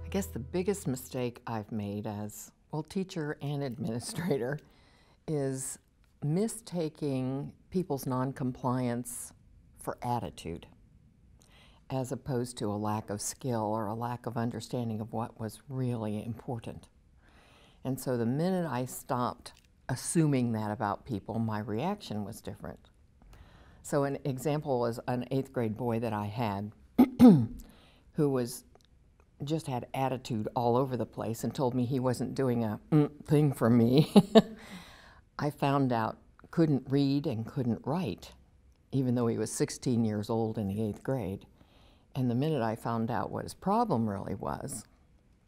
I guess the biggest mistake I've made as, well, teacher and administrator is mistaking people's noncompliance for attitude as opposed to a lack of skill or a lack of understanding of what was really important. And so the minute I stopped assuming that about people, my reaction was different. So an example was an 8th grade boy that I had who just had attitude all over the place and told me he wasn't doing a thing for me. I found out couldn't read and couldn't write, even though he was 16 years old in the 8th grade. And the minute I found out what his problem really was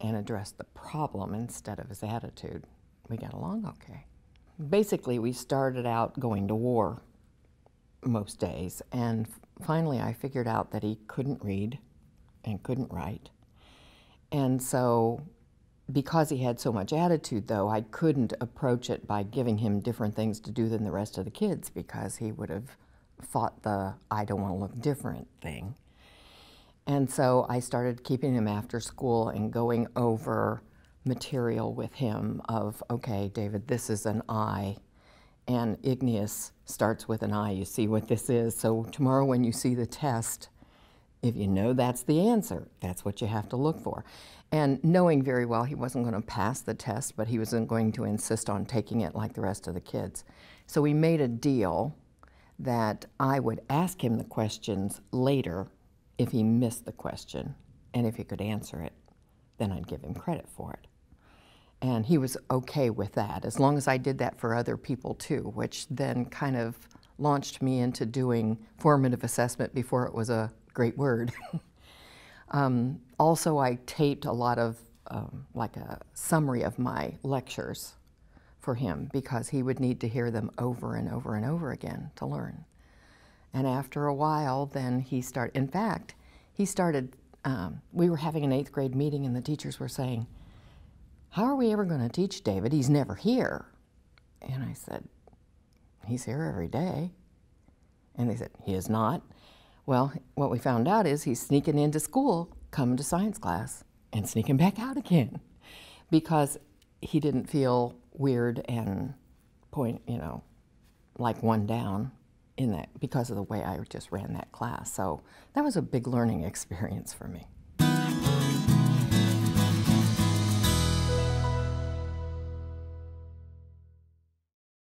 and addressed the problem instead of his attitude, we got along okay. Basically, we started out going to war most days, and finally I figured out that he couldn't read and couldn't write. And so, because he had so much attitude, though, I couldn't approach it by giving him different things to do than the rest of the kids, because he would have fought the I don't want to look different thing. And so I started keeping him after school and going over material with him of, okay, David, this is an I, and igneous starts with an I. You see what this is. So tomorrow when you see the test, if you know that's the answer, that's what you have to look for. And knowing very well he wasn't going to pass the test, but he wasn't going to insist on taking it like the rest of the kids. So we made a deal that I would ask him the questions later if he missed the question, and if he could answer it, then I'd give him credit for it. And he was okay with that, as long as I did that for other people too, which then kind of launched me into doing formative assessment before it was a great word. Also, I taped a lot of, like a summary of my lectures for him, because he would need to hear them over and over and over again to learn. And after a while, then he started, in fact, we were having an 8th grade meeting and the teachers were saying, how are we ever going to teach David? He's never here. And I said, he's here every day. And they said, he is not. Well, what we found out is he's sneaking into school, coming to science class, and sneaking back out again, because he didn't feel weird and like one down in that, because of the way I just ran that class. So that was a big learning experience for me.